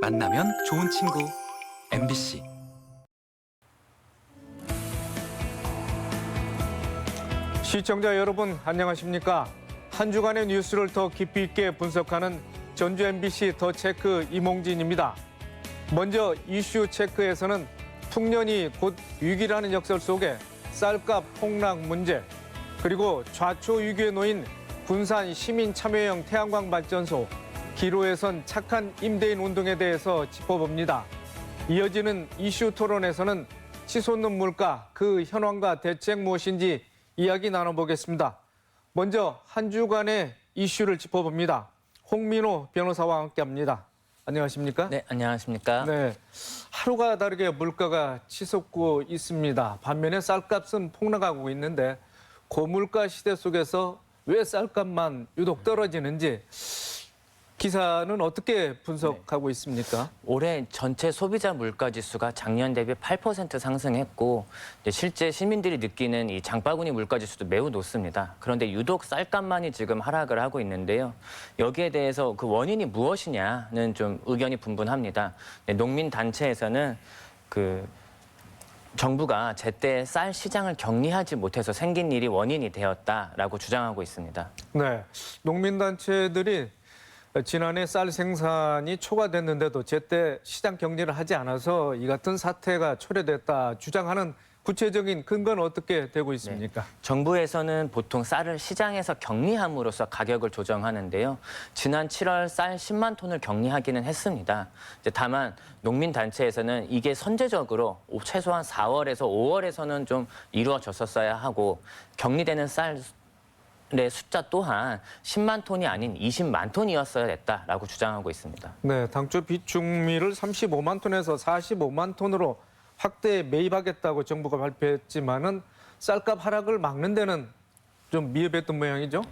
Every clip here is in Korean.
만나면 좋은 친구 MBC. 시청자 여러분 안녕하십니까? 한 주간의 뉴스를 더 깊이 있게 분석하는 전주 MBC 더 체크 이몽진입니다. 먼저 이슈 체크에서는 풍년이 곧 위기라는 역설 속에 쌀값 폭락 문제, 그리고 좌초 위기에 놓인 군산 시민 참여형 태양광 발전소, 기로에선 착한 임대인 운동에 대해서 짚어봅니다. 이어지는 이슈 토론에서는 치솟는 물가, 그 현황과 대책 무엇인지 이야기 나눠보겠습니다. 먼저 한 주간의 이슈를 짚어봅니다. 홍민호 변호사와 함께합니다. 안녕하십니까? 네, 안녕하십니까? 네, 하루가 다르게 물가가 치솟고 있습니다. 반면에 쌀값은 폭락하고 있는데 고물가 시대 속에서 왜 쌀값만 유독 떨어지는지 기사는 어떻게 분석하고 있습니까? 올해 전체 소비자 물가 지수가 작년 대비 8% 상승했고 실제 시민들이 느끼는 이 장바구니 물가 지수도 매우 높습니다. 그런데 유독 쌀값만이 지금 하락을 하고 있는데요. 여기에 대해서 그 원인이 무엇이냐는 좀 의견이 분분합니다. 농민단체에서는 정부가 제때 쌀 시장을 격리하지 못해서 생긴 일이 원인이 되었다라고 주장하고 있습니다. 네, 농민단체들이 지난해 쌀 생산이 초과됐는데도 제때 시장 격리를 하지 않아서 이 같은 사태가 초래됐다 주장하는 구체적인 근거는 어떻게 되고 있습니까? 정부에서는 보통 쌀을 시장에서 격리함으로써 가격을 조정하는데요. 지난 7월 쌀 10만 톤을 격리하기는 했습니다. 다만 농민단체에서는 이게 선제적으로 최소한 4월에서 5월에서는 좀 이루어졌었어야 하고 격리되는 쌀의 숫자 또한 10만 톤이 아닌 20만 톤이었어야 됐다라고 주장하고 있습니다. 네, 당초 비축미를 35만 톤에서 45만 톤으로 확대 매입하겠다고 정부가 발표했지만은 쌀값 하락을 막는 데는 좀 미흡했던 모양이죠.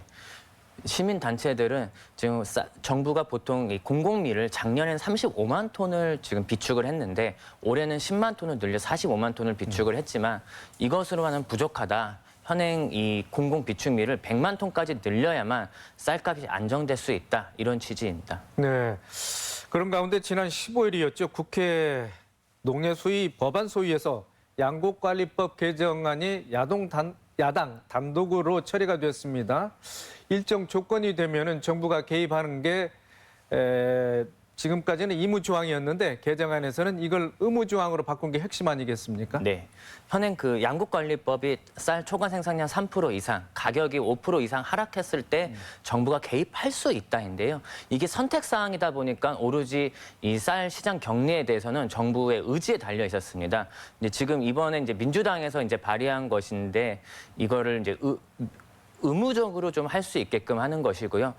시민단체들은 지금 정부가 보통 이 공공미를 작년엔 35만 톤을 지금 비축을 했는데 올해는 10만 톤을 늘려 45만 톤을 비축을 했지만 이것으로는 부족하다. 현행 이 공공 비축미를 100만 톤까지 늘려야만 쌀값이 안정될 수 있다. 이런 취지입니다. 네, 그런 가운데 지난 15일이었죠. 국회 농해수위 법안 소위에서 양곡관리법 개정안이 야당 단독으로 처리가 됐습니다. 일정 조건이 되면은 정부가 개입하는 게 지금까지는 의무조항이었는데 개정안에서는 이걸 의무조항으로 바꾼 게 핵심 아니겠습니까? 네, 현행 그 양곡관리법이 쌀 초과 생산량 3% 이상, 가격이 5% 이상 하락했을 때 정부가 개입할 수 있다인데요. 이게 선택 사항이다 보니까 오로지 이 쌀 시장 격리에 대해서는 정부의 의지에 달려 있었습니다. 근데 지금 이번에 이제 민주당에서 이제 발의한 것인데 이거를 이제 의무적으로 좀 할 수 있게끔 하는 것이고요.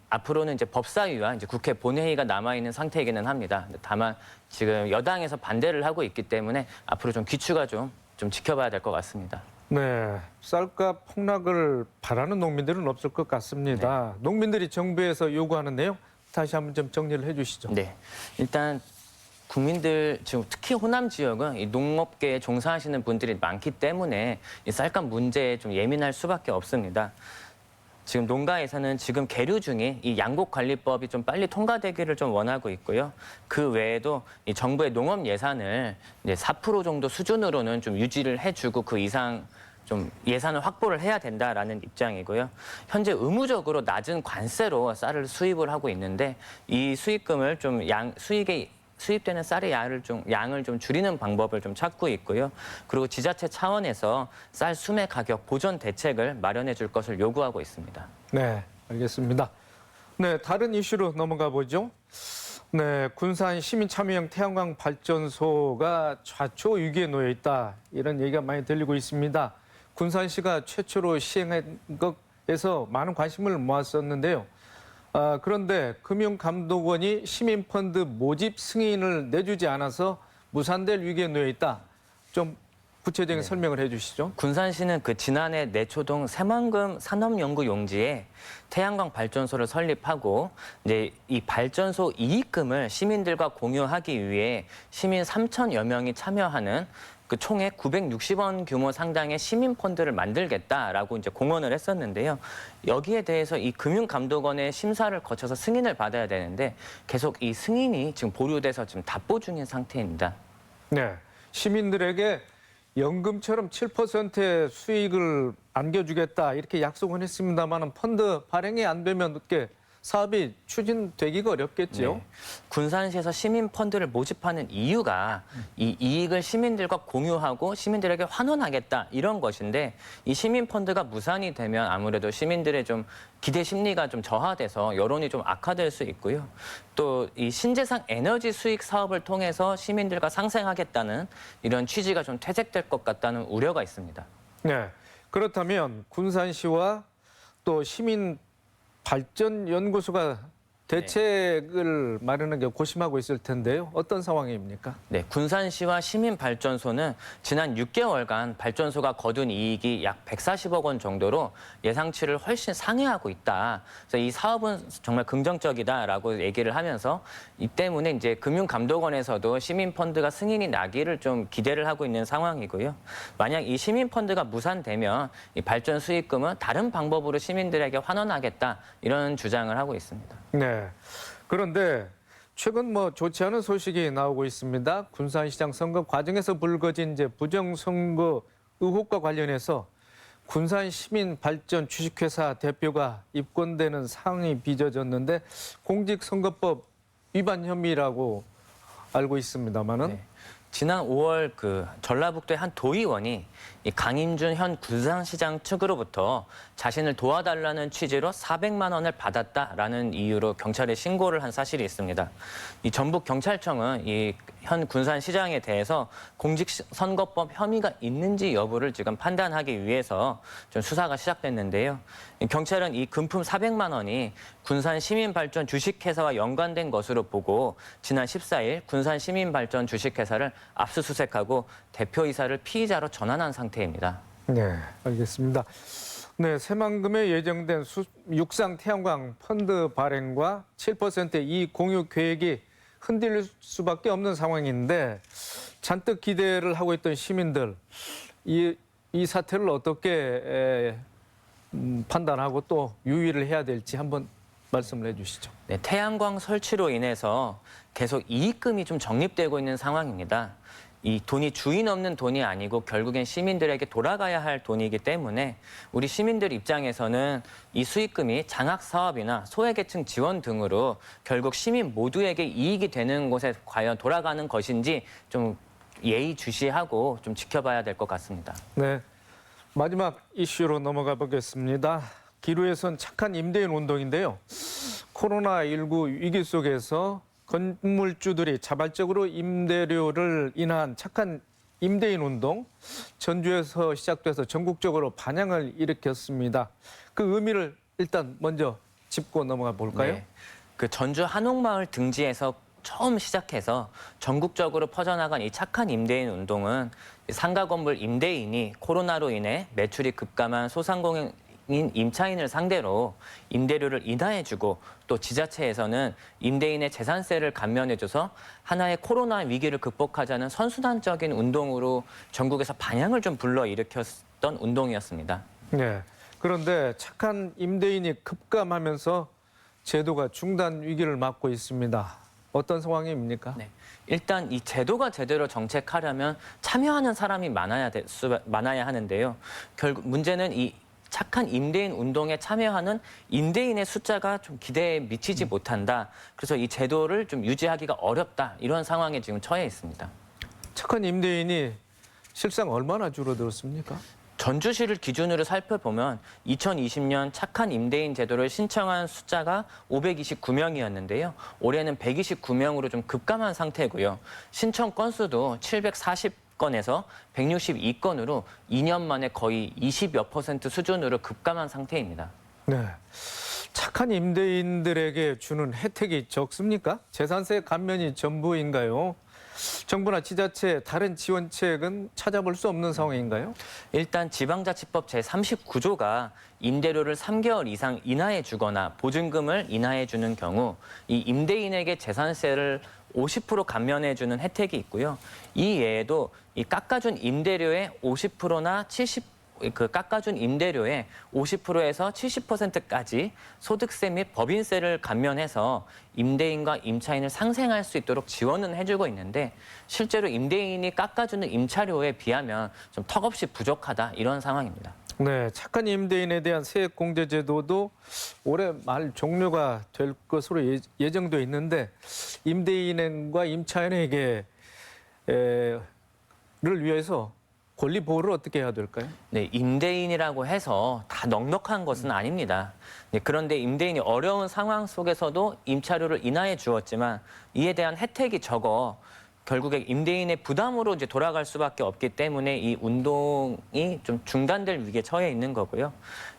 앞으로는 이제 법사위와 이제 국회 본회의가 남아 있는 상태이기는 합니다. 다만 지금 여당에서 반대를 하고 있기 때문에 앞으로 좀 귀추가 좀 지켜봐야 될 것 같습니다. 네, 쌀값 폭락을 바라는 농민들은 없을 것 같습니다. 네. 농민들이 정부에서 요구하는 내용 다시 한번 좀 정리를 해주시죠. 네, 일단 국민들 지금 특히 호남 지역은 이 농업계에 종사하시는 분들이 많기 때문에 이 쌀값 문제에 좀 예민할 수밖에 없습니다. 지금 농가에서는 지금 계류 중인 이 양곡관리법이 좀 빨리 통과되기를 좀 원하고 있고요. 그 외에도 이 정부의 농업 예산을 이제 4% 정도 수준으로는 좀 유지를 해주고 그 이상 좀 예산을 확보를 해야 된다라는 입장이고요. 현재 의무적으로 낮은 관세로 쌀을 수입을 하고 있는데 이 수입금을 좀 수입되는 쌀의 양을 좀 줄이는 방법을 좀 찾고 있고요. 그리고 지자체 차원에서 쌀 수매 가격 보전 대책을 마련해 줄 것을 요구하고 있습니다. 네, 알겠습니다. 네, 다른 이슈로 넘어가 보죠. 네, 군산 시민 참여형 태양광 발전소가 좌초 위기에 놓여 있다. 이런 얘기가 많이 들리고 있습니다. 군산시가 최초로 시행한 것에서 많은 관심을 모았었는데요. 그런데 금융감독원이 시민펀드 모집 승인을 내주지 않아서 무산될 위기에 놓여 있다. 좀 구체적인 설명을 해주시죠. 군산시는 그 지난해 내초동 새만금 산업연구 용지에 태양광 발전소를 설립하고 이제 이 발전소 이익금을 시민들과 공유하기 위해 시민 3천여 명이 참여하는 그 총액 960원 규모 상당의 시민 펀드를 만들겠다라고 이제 공언을 했었는데요. 여기에 대해서 이 금융감독원의 심사를 거쳐서 승인을 받아야 되는데 계속 이 승인이 지금 보류돼서 지금 답보 중인 상태입니다. 네, 시민들에게 연금처럼 7%의 수익을 안겨주겠다 이렇게 약속은 했습니다만 펀드 발행이 안 되면 어떻게 사업이 추진되기가 어렵겠죠. 네. 군산시에서 시민 펀드를 모집하는 이유가 이 이익을 시민들과 공유하고 시민들에게 환원하겠다 이런 것인데 이 시민 펀드가 무산이 되면 아무래도 시민들의 좀 기대 심리가 좀 저하돼서 여론이 좀 악화될 수 있고요. 또 이 신재생 에너지 수익 사업을 통해서 시민들과 상생하겠다는 이런 취지가 좀 퇴색될 것 같다는 우려가 있습니다. 네, 그렇다면 군산시와 또 시민 발전연구소가 대책을 마련하는 게 고심하고 있을 텐데요. 어떤 상황입니까? 네, 군산시와 시민발전소는 지난 6개월간 발전소가 거둔 이익이 약 140억 원 정도로 예상치를 훨씬 상회하고 있다. 그래서 이 사업은 정말 긍정적이다라고 얘기를 하면서 이 때문에 이제 금융감독원에서도 시민펀드가 승인이 나기를 좀 기대를 하고 있는 상황이고요. 만약 이 시민펀드가 무산되면 이 발전 수익금은 다른 방법으로 시민들에게 환원하겠다 이런 주장을 하고 있습니다. 네. 그런데 최근 좋지 않은 소식이 나오고 있습니다. 군산시장 선거 과정에서 불거진 이제 부정선거 의혹과 관련해서 군산시민발전 주식회사 대표가 입건되는 상황이 빚어졌는데 공직선거법 위반 혐의라고 알고 있습니다만은. 네. 지난 5월 그 전라북도의 한 도의원이 이 강임준 현 군산시장 측으로부터 자신을 도와달라는 취지로 400만 원을 받았다라는 이유로 경찰에 신고를 한 사실이 있습니다. 이 전북 경찰청은 이 현 군산시장에 대해서 공직선거법 혐의가 있는지 여부를 지금 판단하기 위해서 좀 수사가 시작됐는데요. 경찰은 이 금품 400만 원이 군산시민발전 주식회사와 연관된 것으로 보고 지난 14일 군산시민발전 주식회사를 압수수색하고 대표이사를 피의자로 전환한 상태입니다. 네, 알겠습니다. 네, 새만금에 예정된 육상 태양광 펀드 발행과 7% 이익 공유 계획이 흔들릴 수밖에 없는 상황인데 잔뜩 기대를 하고 있던 시민들 이 사태를 어떻게 판단하고 또 유의를 해야 될지 한번 말씀을 해주시죠. 네, 태양광 설치로 인해서 계속 이익금이 좀 적립되고 있는 상황입니다. 이 돈이 주인 없는 돈이 아니고 결국엔 시민들에게 돌아가야 할 돈이기 때문에 우리 시민들 입장에서는 이 수익금이 장학사업이나 소외계층 지원 등으로 결국 시민 모두에게 이익이 되는 곳에 과연 돌아가는 것인지 좀 예의주시하고 좀 지켜봐야 될 것 같습니다. 네, 마지막 이슈로 넘어가 보겠습니다. 기루에선 착한 임대인 운동인데요. 코로나19 위기 속에서 건물주들이 자발적으로 임대료를 인한 착한 임대인 운동, 전주에서 시작돼서 전국적으로 반향을 일으켰습니다. 그 의미를 일단 먼저 짚고 넘어가 볼까요? 네, 그 전주 한옥마을 등지에서 처음 시작해서 전국적으로 퍼져나간 이 착한 임대인 운동은 상가 건물 임대인이 코로나로 인해 매출이 급감한 소상공인 임차인을 상대로 임대료를 인하해주고 또 지자체에서는 임대인의 재산세를 감면해줘서 하나의 코로나 위기를 극복하자는 선순환적인 운동으로 전국에서 반향을 좀 불러일으켰던 운동이었습니다. 네. 그런데 착한 임대인이 급감하면서 제도가 중단 위기를 맞고 있습니다. 어떤 상황입니까? 네. 일단 이 제도가 제대로 정책하려면 참여하는 사람이 많아야 하는데요. 결국 문제는 이 착한 임대인 운동에 참여하는 임대인의 숫자가 좀 기대에 미치지 못한다. 그래서 이 제도를 좀 유지하기가 어렵다. 이런 상황에 지금 처해 있습니다. 착한 임대인이 실상 얼마나 줄어들었습니까? 전주시를 기준으로 살펴보면 2020년 착한 임대인 제도를 신청한 숫자가 529명이었는데요. 올해는 129명으로 좀 급감한 상태고요. 신청 건수도 740건에서 162건으로 2년 만에 거의 20여 % 수준으로 급감한 상태입니다. 네. 착한 임대인들에게 주는 혜택이 적습니까? 재산세 감면이 전부인가요? 정부나 지자체 다른 지원책은 찾아볼 수 없는 상황인가요? 일단 지방자치법 제39조가 임대료를 3개월 이상 인하해 주거나 보증금을 인하해 주는 경우 이 임대인에게 재산세를 50% 감면해주는 혜택이 있고요. 이 외에도 이 깎아준 임대료의 50%나 70 그 깎아준 임대료의 50%에서 70%까지 소득세 및 법인세를 감면해서 임대인과 임차인을 상생할 수 있도록 지원은 해주고 있는데 실제로 임대인이 깎아주는 임차료에 비하면 좀 턱없이 부족하다 이런 상황입니다. 네, 착한 임대인에 대한 세액 공제 제도도 올해 말 종료가 될 것으로 예정돼 있는데 임대인과 임차인에게 를 위해서 권리 보호를 어떻게 해야 될까요? 네, 임대인이라고 해서 다 넉넉한 것은 아닙니다. 네, 그런데 임대인이 어려운 상황 속에서도 임차료를 인하해 주었지만 이에 대한 혜택이 적어 결국에 임대인의 부담으로 이제 돌아갈 수밖에 없기 때문에 이 운동이 좀 중단될 위기에 처해 있는 거고요.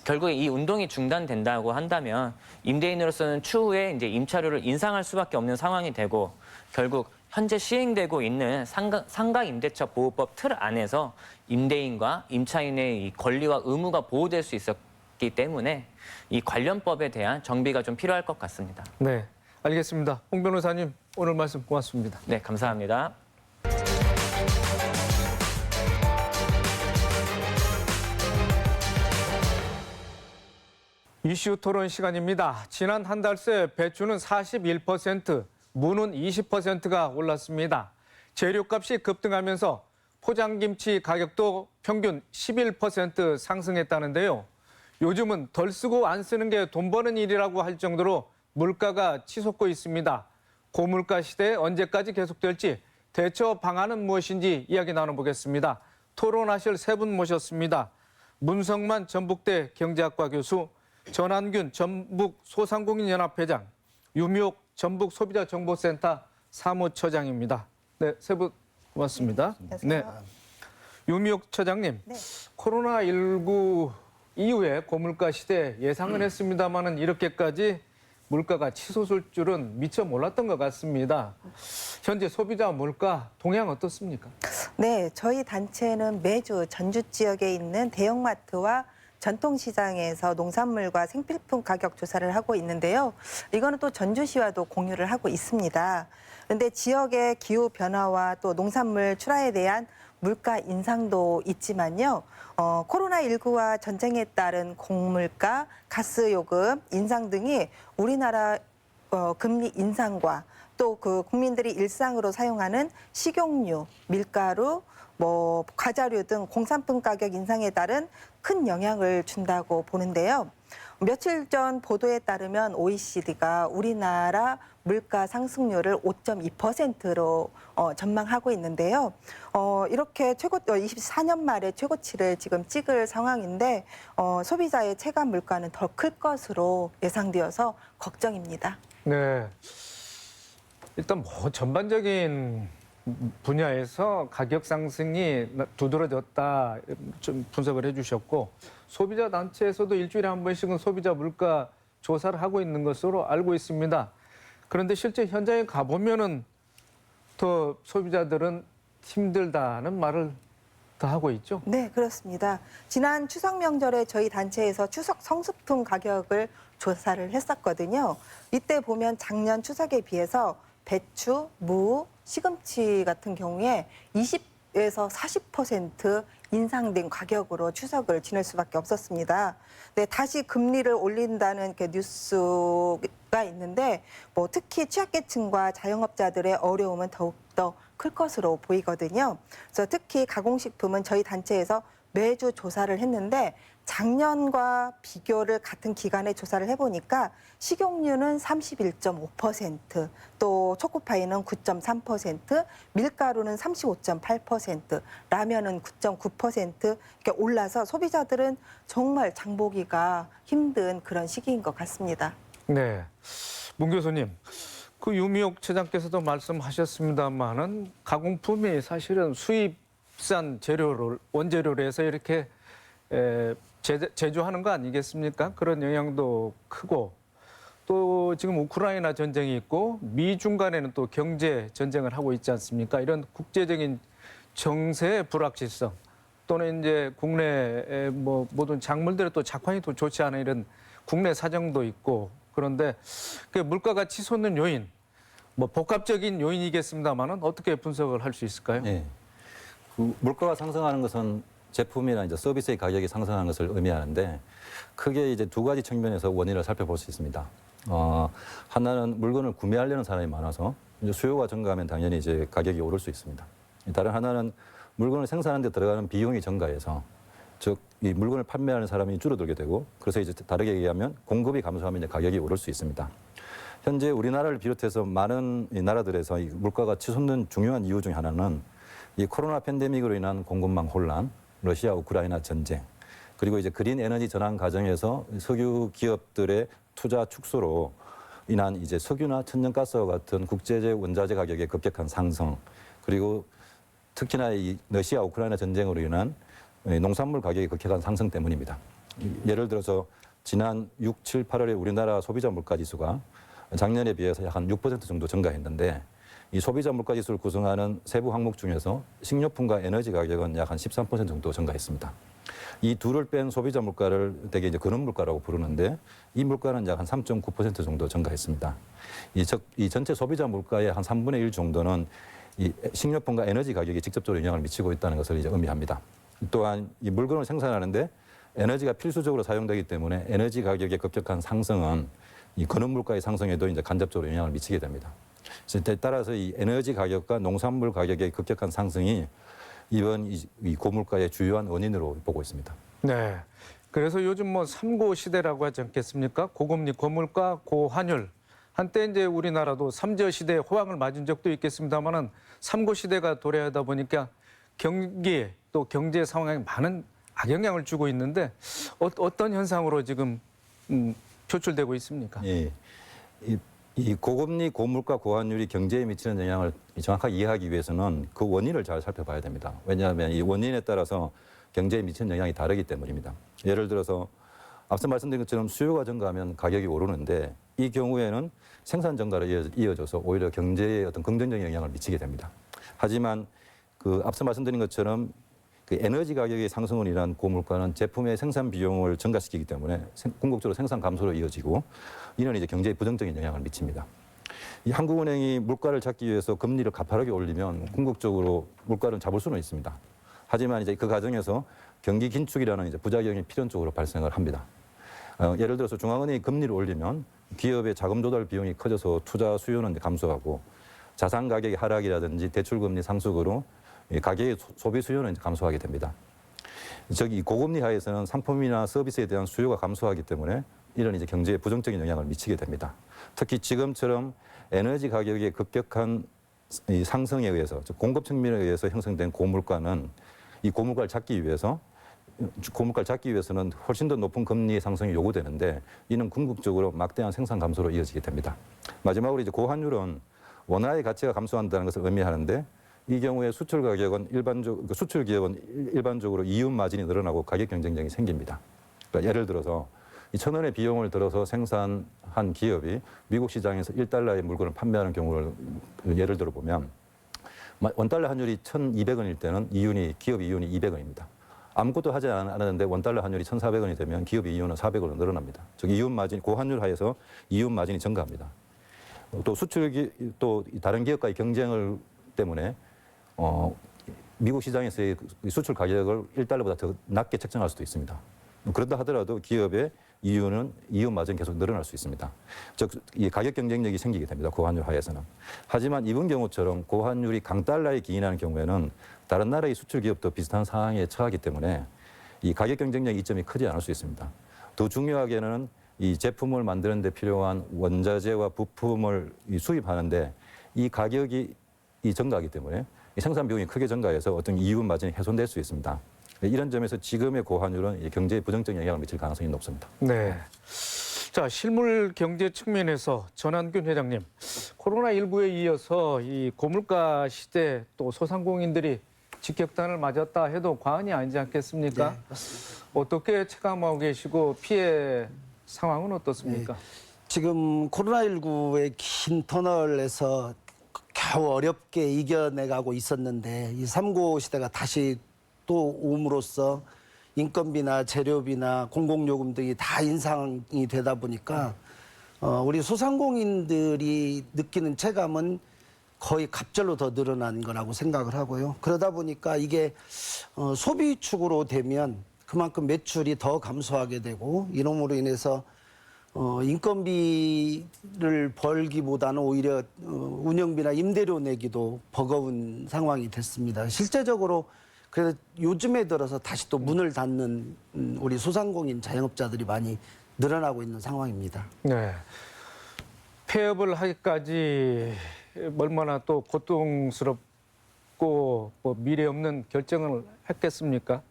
결국에 이 운동이 중단된다고 한다면 임대인으로서는 추후에 이제 임차료를 인상할 수밖에 없는 상황이 되고 결국 현재 시행되고 있는 상가임대차 보호법 틀 안에서 임대인과 임차인의 이 권리와 의무가 보호될 수 있었기 때문에 이 관련법에 대한 정비가 좀 필요할 것 같습니다. 네, 알겠습니다. 홍 변호사님 오늘 말씀 고맙습니다. 네, 감사합니다. 이슈 토론 시간입니다. 지난 한 달 새 배추는 41%, 무는 20%가 올랐습니다. 재료값이 급등하면서 포장김치 가격도 평균 11% 상승했다는데요. 요즘은 덜 쓰고 안 쓰는 게 돈 버는 일이라고 할 정도로 물가가 치솟고 있습니다. 고물가 시대 언제까지 계속될지 대처 방안은 무엇인지 이야기 나눠보겠습니다. 토론하실 세 분 모셨습니다. 문성만 전북대 경제학과 교수, 전한균 전북 소상공인연합회장, 유미옥 전북 소비자정보센터 사무처장입니다. 네, 세 분 고맙습니다. 네, 유미옥 처장님, 네. 코로나19 이후에 고물가 시대 예상은 했습니다만은 이렇게까지 물가가 치솟을 줄은 미처 몰랐던 것 같습니다. 현재 소비자 물가 동향 어떻습니까? 네, 저희 단체는 매주 전주 지역에 있는 대형마트와 전통시장에서 농산물과 생필품 가격 조사를 하고 있는데요. 이거는 또 전주시와도 공유를 하고 있습니다. 그런데 지역의 기후 변화와 또 농산물 출하에 대한 물가 인상도 있지만요. 코로나19와 전쟁에 따른 곡물가, 가스요금 인상 등이 우리나라 금리 인상과 또 그 국민들이 일상으로 사용하는 식용유, 밀가루, 과자류 등 공산품 가격 인상에 따른 큰 영향을 준다고 보는데요. 며칠 전 보도에 따르면 OECD가 우리나라 물가 상승률을 5.2%로 전망하고 있는데요. 이렇게 24년 말에 최고치를 지금 찍을 상황인데 소비자의 체감 물가는 더 클 것으로 예상되어서 걱정입니다. 네, 일단 전반적인 분야에서 가격 상승이 두드러졌다 좀 분석을 해주셨고 소비자 단체에서도 일주일에 한 번씩은 소비자 물가 조사를 하고 있는 것으로 알고 있습니다. 그런데 실제 현장에 가보면은 더 소비자들은 힘들다는 말을 더 하고 있죠. 네, 그렇습니다. 지난 추석 명절에 저희 단체에서 추석 성수품 가격을 조사를 했었거든요. 이때 보면 작년 추석에 비해서 배추, 무, 시금치 같은 경우에 20에서 40% 인상된 가격으로 추석을 지낼 수밖에 없었습니다. 네, 다시 금리를 올린다는 뉴스가 있는데 특히 취약계층과 자영업자들의 어려움은 더욱더 클 것으로 보이거든요. 그래서 특히 가공식품은 저희 단체에서 매주 조사를 했는데 작년과 비교를 같은 기간에 조사를 해보니까 식용유는 31.5%, 또 초코파이는 9.3%, 밀가루는 35.8%, 라면은 9.9% 이렇게 올라서 소비자들은 정말 장보기가 힘든 그런 시기인 것 같습니다. 네, 문 교수님, 그 유미옥 처장께서도 말씀하셨습니다만은 가공품이 사실은 수입산 재료를 원재료로 해서 이렇게 제조하는 거 아니겠습니까? 그런 영향도 크고 또 지금 우크라이나 전쟁이 있고 미중 간에는 또 경제 전쟁을 하고 있지 않습니까? 이런 국제적인 정세의 불확실성 또는 이제 국내 모든 작물들의 또 작황이 또 좋지 않은 이런 국내 사정도 있고 그런데 그 물가가 치솟는 요인 뭐 복합적인 요인이겠습니다만은 어떻게 분석을 할 수 있을까요? 예. 그 물가가 상승하는 것은 제품이나 이제 서비스의 가격이 상승하는 것을 의미하는데 크게 이제 두 가지 측면에서 원인을 살펴볼 수 있습니다. 하나는 물건을 구매하려는 사람이 많아서 이제 수요가 증가하면 당연히 이제 가격이 오를 수 있습니다. 다른 하나는 물건을 생산하는 데 들어가는 비용이 증가해서 즉 이 물건을 판매하는 사람이 줄어들게 되고 그래서 이제 다르게 얘기하면 공급이 감소하면 이제 가격이 오를 수 있습니다. 현재 우리나라를 비롯해서 많은 이 나라들에서 이 물가가 치솟는 중요한 이유 중 하나는 이 코로나 팬데믹으로 인한 공급망 혼란, 러시아 우크라이나 전쟁, 그리고 이제 그린 에너지 전환 과정에서 석유 기업들의 투자 축소로 인한 이제 석유나 천연가스와 같은 국제적 원자재 가격의 급격한 상승, 그리고 특히나 이 러시아 우크라이나 전쟁으로 인한 농산물 가격의 급격한 상승 때문입니다. 예를 들어서 지난 6, 7, 8월에 우리나라 소비자 물가 지수가 작년에 비해서 약 한 6% 정도 증가했는데 이 소비자 물가 지수를 구성하는 세부 항목 중에서 식료품과 에너지 가격은 약 한 13% 정도 증가했습니다. 이 둘을 뺀 소비자 물가를 대개 이제 근원 물가라고 부르는데 이 물가는 약 한 3.9% 정도 증가했습니다. 이 전체 소비자 물가의 한 3분의 1 정도는 이 식료품과 에너지 가격이 직접적으로 영향을 미치고 있다는 것을 이제 의미합니다. 또한 이 물건을 생산하는데 에너지가 필수적으로 사용되기 때문에 에너지 가격의 급격한 상승은 이 근원 물가의 상승에도 이제 간접적으로 영향을 미치게 됩니다. 따라서 이 에너지 가격과 농산물 가격의 급격한 상승이 이번 이 고물가의 주요한 원인으로 보고 있습니다. 네. 그래서 요즘 뭐 삼고 시대라고 하지 않겠습니까? 고금리, 고물가, 고환율. 한때 이제 우리나라도 삼저 시대의 호황을 맞은 적도 있겠습니다만은 삼고 시대가 도래하다 보니까 경기 또 경제 상황에 많은 악영향을 주고 있는데 어떤 현상으로 지금 표출되고 있습니까? 예. 이 고금리, 고물가, 고환율이 경제에 미치는 영향을 정확하게 이해하기 위해서는 그 원인을 잘 살펴봐야 됩니다. 왜냐하면 이 원인에 따라서 경제에 미치는 영향이 다르기 때문입니다. 예를 들어서 앞서 말씀드린 것처럼 수요가 증가하면 가격이 오르는데 이 경우에는 생산 증가로 이어져서 오히려 경제에 어떤 긍정적인 영향을 미치게 됩니다. 하지만 그 앞서 말씀드린 것처럼 그 에너지 가격의 상승으로 인한 고물가는 제품의 생산 비용을 증가시키기 때문에 궁극적으로 생산 감소로 이어지고 이는 이제 경제에 부정적인 영향을 미칩니다. 이 한국은행이 물가를 잡기 위해서 금리를 가파르게 올리면 궁극적으로 물가를 잡을 수는 있습니다. 하지만 이제 그 과정에서 경기 긴축이라는 이제 부작용이 필연적으로 발생을 합니다. 예를 들어서 중앙은행이 금리를 올리면 기업의 자금 조달 비용이 커져서 투자 수요는 이제 감소하고 자산 가격의 하락이라든지 대출 금리 상승으로 가계의 소비 수요는 이제 감소하게 됩니다. 이 고금리 하에서는 상품이나 서비스에 대한 수요가 감소하기 때문에 이런 이제 경제에 부정적인 영향을 미치게 됩니다. 특히 지금처럼 에너지 가격의 급격한 이 상승에 의해서 즉 공급 측면에 의해서 형성된 고물가는 이 고물가를 잡기 위해서는 훨씬 더 높은 금리 상승이 요구되는데 이는 궁극적으로 막대한 생산 감소로 이어지게 됩니다. 마지막으로 이제 고환율은 원화의 가치가 감소한다는 것을 의미하는데 이 경우에 수출 기업은 일반적으로 이윤 마진이 늘어나고 가격 경쟁력이 생깁니다. 그러니까 예를 들어서 1,000원의 비용을 들어서 생산한 기업이 미국 시장에서 1달러의 물건을 판매하는 경우를 예를 들어 보면 원달러 환율이 1,200원일 때는 기업 이윤이 200원입니다. 아무것도 하지 않았는데 원달러 환율이 1,400원이 되면 기업 이윤은 400원으로 늘어납니다. 즉 이윤 마진 고환율 하에서 이윤 마진이 증가합니다. 또 다른 기업과의 경쟁을 때문에 미국 시장에서의 수출 가격을 1달러보다 더 낮게 책정할 수도 있습니다. 그런다 하더라도 기업의 이윤 마진이 계속 늘어날 수 있습니다. 즉, 이 가격 경쟁력이 생기게 됩니다. 고환율 하에서는. 하지만 이번 경우처럼 고환율이 강달러에 기인하는 경우에는 다른 나라의 수출 기업도 비슷한 상황에 처하기 때문에 이 가격 경쟁력 이점이 크지 않을 수 있습니다. 더 중요하게는 이 제품을 만드는 데 필요한 원자재와 부품을 수입하는데 이 가격이 증가하기 때문에 생산 비용이 크게 증가해서 어떤 이윤 마진이 훼손될 수 있습니다. 이런 점에서 지금의 고환율은 경제에 부정적인 영향을 미칠 가능성이 높습니다. 네. 자, 실물 경제 측면에서 전한균 회장님, 코로나19에 이어서 이 고물가 시대 또 소상공인들이 직격탄을 맞았다 해도 과언이 아니지 않겠습니까? 네, 맞습니다. 어떻게 체감하고 계시고 피해 상황은 어떻습니까? 네. 지금 코로나19의 긴 터널에서 겨우 어렵게 이겨내가고 있었는데 이 3고 시대가 다시 또 옴으로써 인건비나 재료비나 공공요금 등이 다 인상이 되다 보니까 우리 소상공인들이 느끼는 체감은 거의 갑절로 더 늘어난 거라고 생각을 하고요. 그러다 보니까 이게 소비 축으로 되면 그만큼 매출이 더 감소하게 되고 이놈으로 인해서 인건비를 벌기보다는 오히려 운영비나 임대료 내기도 버거운 상황이 됐습니다. 실제적으로 그래서 요즘에 들어서 다시 또 문을 닫는 우리 소상공인 자영업자들이 많이 늘어나고 있는 상황입니다. 네. 폐업을 하기까지 얼마나 또 고통스럽고 뭐 미래 없는 결정을 했겠습니까?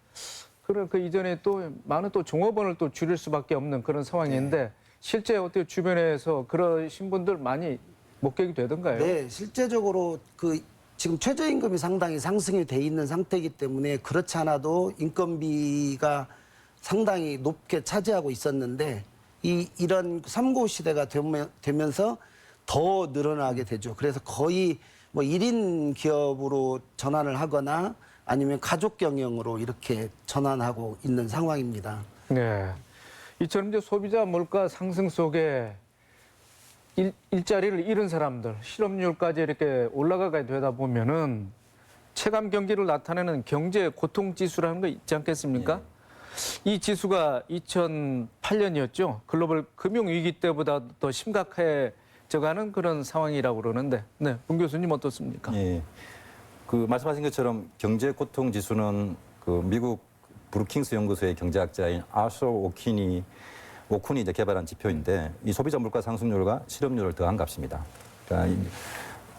그런 그 이전에 또 많은 또 종업원을 또 줄일 수밖에 없는 그런 상황인데 실제 어떻게 주변에서 그러신 분들 많이 목격이 되던가요? 네, 실제적으로 그 지금 최저임금이 상당히 상승이 돼 있는 상태이기 때문에 그렇지 않아도 인건비가 상당히 높게 차지하고 있었는데 이런 3고 시대가 되면서 더 늘어나게 되죠. 그래서 거의 뭐 1인 기업으로 전환을 하거나 아니면 가족 경영으로 이렇게 전환하고 있는 상황입니다. 네. 이처럼 이제 소비자 물가 상승 속에 일자리를 잃은 사람들, 실업률까지 이렇게 올라가게 되다 보면은 체감 경기를 나타내는 경제 고통 지수라는 거 있지 않겠습니까? 이 지수가 2008년이었죠. 글로벌 금융 위기 때보다 더 심각해져가는 그런 상황이라고 그러는데, 네, 문 교수님 어떻습니까? 예. 그 말씀하신 것처럼 경제 고통 지수는 그 미국 브루킹스 연구소의 경제학자인 아서 오쿤이 이제 개발한 지표인데 이 소비자 물가 상승률과 실업률을 더한 값입니다. 그러니까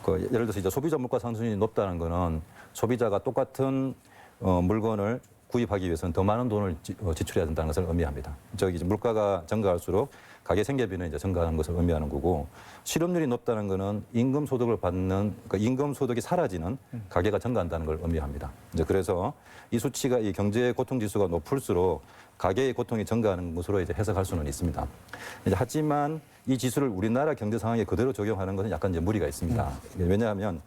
예를 들어서 이제 소비자 물가 상승률이 높다는 거는 소비자가 똑같은 물건을 구입하기 위해서는 더 많은 돈을 지출해야 된다는 것을 의미합니다. 이제 물가가 증가할수록 가계 생계비는 이제 증가하는 것을 의미하는 거고 실업률이 높다는 거는 임금 소득을 받는 그러니까 임금 소득이 사라지는 가계가 증가한다는 걸 의미합니다. 이제 그래서 이 수치가 이 경제 고통 지수가 높을수록 가계의 고통이 증가하는 것으로 이제 해석할 수는 있습니다. 이제 하지만 이 지수를 우리나라 경제 상황에 그대로 적용하는 것은 약간 이제 무리가 있습니다. 왜냐하면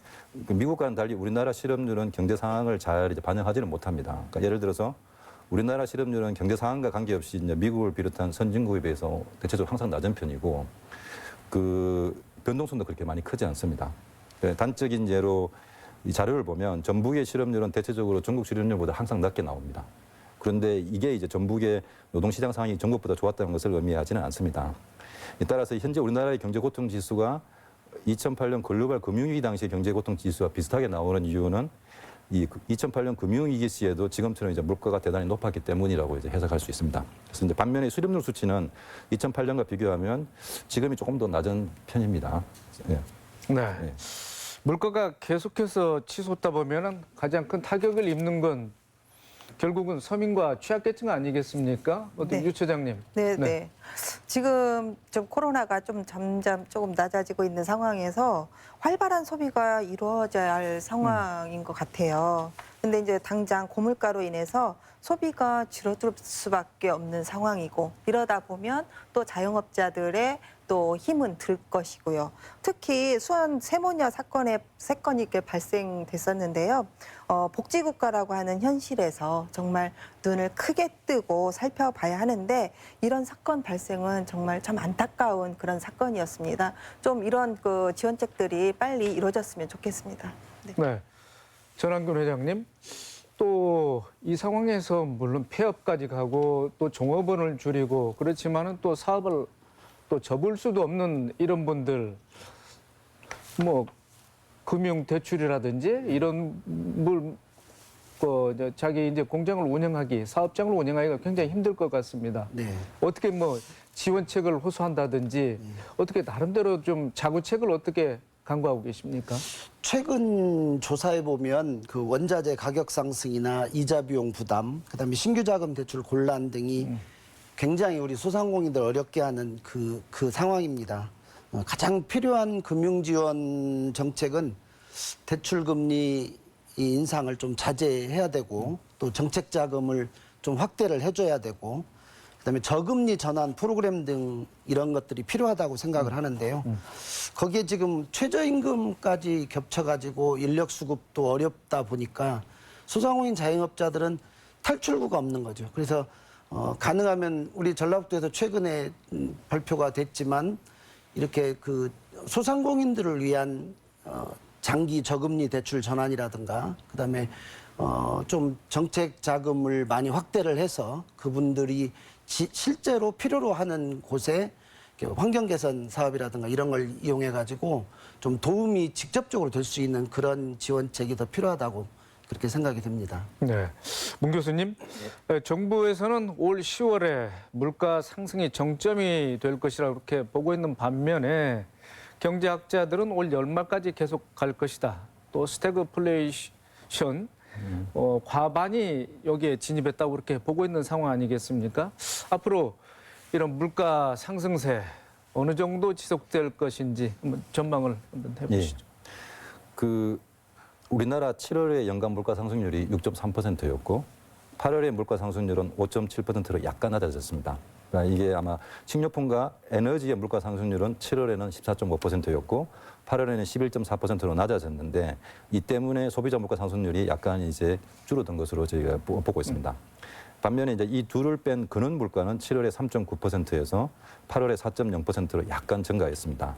미국과는 달리 우리나라 실업률은 경제 상황을 잘 이제 반영하지는 못합니다. 그러니까 예를 들어서 우리나라 실업률은 경제 상황과 관계없이 이제 미국을 비롯한 선진국에 비해서 대체적으로 항상 낮은 편이고 그 변동성도 그렇게 많이 크지 않습니다. 단적인 예로 이 자료를 보면 전북의 실업률은 대체적으로 전국 실업률보다 항상 낮게 나옵니다. 그런데 이게 이제 전북의 노동시장 상황이 전국보다 좋았다는 것을 의미하지는 않습니다. 따라서 현재 우리나라의 경제 고통 지수가 2008년 글로벌 금융위기 당시의 경제 고통 지수와 비슷하게 나오는 이유는 이 2008년 금융위기 시에도 지금처럼 이제 물가가 대단히 높았기 때문이라고 이제 해석할 수 있습니다. 그래서 이제 반면에 수렴률 수치는 2008년과 비교하면 지금이 조금 더 낮은 편입니다. 네. 네. 네. 물가가 계속해서 치솟다 보면은 가장 큰 타격을 입는 건 결국은 서민과 취약계층 아니겠습니까? 어떻게 네. 유 처장님? 네, 네. 지금 좀 코로나가 좀 점점 조금 낮아지고 있는 상황에서 활발한 소비가 이루어져야 할 상황인 것 같아요. 근데 이제 당장 고물가로 인해서 소비가 줄어들 수밖에 없는 상황이고 이러다 보면 또 자영업자들의 또 힘은 들 것이고요. 특히 수원 세모녀 사건이 이렇게 발생됐었는데요. 복지국가라고 하는 현실에서 정말 눈을 크게 뜨고 살펴봐야 하는데 이런 사건 발생은 정말 참 안타까운 그런 사건이었습니다. 좀 이런 그 지원책들이 빨리 이루어졌으면 좋겠습니다. 네. 네. 전한근 회장님, 또 이 상황에서 물론 폐업까지 가고 또 종업원을 줄이고 그렇지만은 또 사업을 또 접을 수도 없는 이런 분들 뭐 금융 대출이라든지 이런 자기 이제 공장을 운영하기, 사업장을 운영하기가 굉장히 힘들 것 같습니다. 네. 어떻게 뭐 지원책을 호소한다든지 어떻게 나름대로 좀 자구책을 어떻게 강구하고 계십니까? 최근 조사해 보면 그 원자재 가격 상승이나 이자 비용 부담, 그다음에 신규 자금 대출 곤란 등이 굉장히 우리 소상공인들 어렵게 하는 그 상황입니다. 가장 필요한 금융 지원 정책은 대출 금리 인상을 좀 자제해야 되고 또 정책 자금을 좀 확대를 해줘야 되고 그다음에 저금리 전환 프로그램 등 이런 것들이 필요하다고 생각을 하는데요. 거기에 지금 최저임금까지 겹쳐가지고 인력 수급도 어렵다 보니까 소상공인 자영업자들은 탈출구가 없는 거죠. 그래서 가능하면 우리 전라북도에서 최근에 발표가 됐지만 이렇게 그 소상공인들을 위한 장기 저금리 대출 전환이라든가 그다음에 좀 정책 자금을 많이 확대를 해서 그분들이 실제로 필요로 하는 곳에 환경 개선 사업이라든가 이런 걸 이용해 가지고 좀 도움이 직접적으로 될 수 있는 그런 지원책이 더 필요하다고 그렇게 생각이 듭니다. 네, 문 교수님, 정부에서는 올 10월에 물가 상승이 정점이 될 것이라 그렇게 보고 있는 반면에 경제학자들은 올 연말까지 계속 갈 것이다. 또 스태그플레이션 과반이 여기에 진입했다고 그렇게 보고 있는 상황 아니겠습니까? 앞으로 이런 물가 상승세 어느 정도 지속될 것인지 한번 전망을 한번 해보시죠. 그 우리나라 7월의 연간 물가 상승률이 6.3%였고 8월의 물가 상승률은 5.7%로 약간 낮아졌습니다. 그러니까 이게 아마 식료품과 에너지의 물가 상승률은 7월에는 14.5%였고 8월에는 11.4%로 낮아졌는데 이 때문에 소비자 물가 상승률이 약간 이제 줄어든 것으로 저희가 보고 있습니다. 반면에 이제 이 둘을 뺀 근원 물가는 7월에 3.9%에서 8월에 4.0%로 약간 증가했습니다.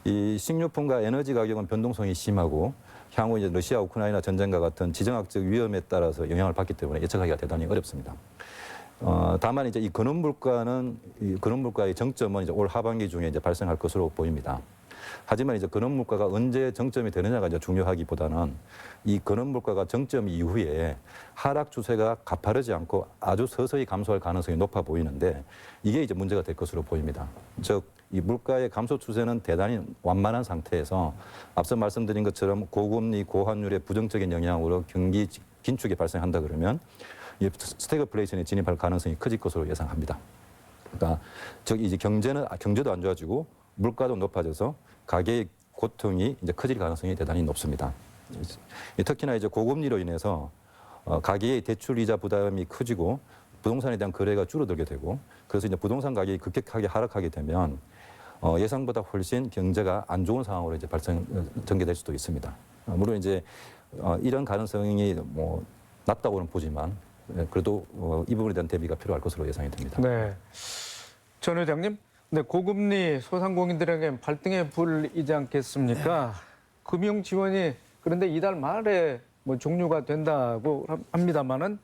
이 식료품과 에너지 가격은 변동성이 심하고 향후 이제 러시아 우크라이나 전쟁과 같은 지정학적 위험에 따라서 영향을 받기 때문에 예측하기가 대단히 어렵습니다. 다만 이제 이 근원 물가의 정점은 이제 올 하반기 중에 이제 발생할 것으로 보입니다. 하지만 이제 근원 물가가 언제 정점이 되느냐가 이제 중요하기보다는 이 근원 물가가 정점 이후에 하락 추세가 가파르지 않고 아주 서서히 감소할 가능성이 높아 보이는데 이게 이제 문제가 될 것으로 보입니다. 즉, 이 물가의 감소 추세는 대단히 완만한 상태에서 앞서 말씀드린 것처럼 고금리, 고환율의 부정적인 영향으로 경기 긴축이 발생한다 그러면 이 스태그플레이션에 진입할 가능성이 커질 것으로 예상합니다. 그러니까 즉 이제 경제도 안 좋아지고 물가도 높아져서 가계의 고통이 이제 커질 가능성이 대단히 높습니다. 특히나 이제 고금리로 인해서 가계의 대출 이자 부담이 커지고 부동산에 대한 거래가 줄어들게 되고 그래서 이제 부동산 가격이 급격하게 하락하게 되면 예상보다 훨씬 경제가 안 좋은 상황으로 이제 전개될 수도 있습니다. 물론 이제 이런 가능성이 뭐 낮다고는 보지만 그래도 이 부분에 대한 대비가 필요할 것으로 예상이 됩니다. 네, 전 회장님, 네, 고금리 소상공인들에게 발등에 불이지 않겠습니까? 금융 지원이 그런데 이달 말에 뭐 종료가 된다고 합니다만은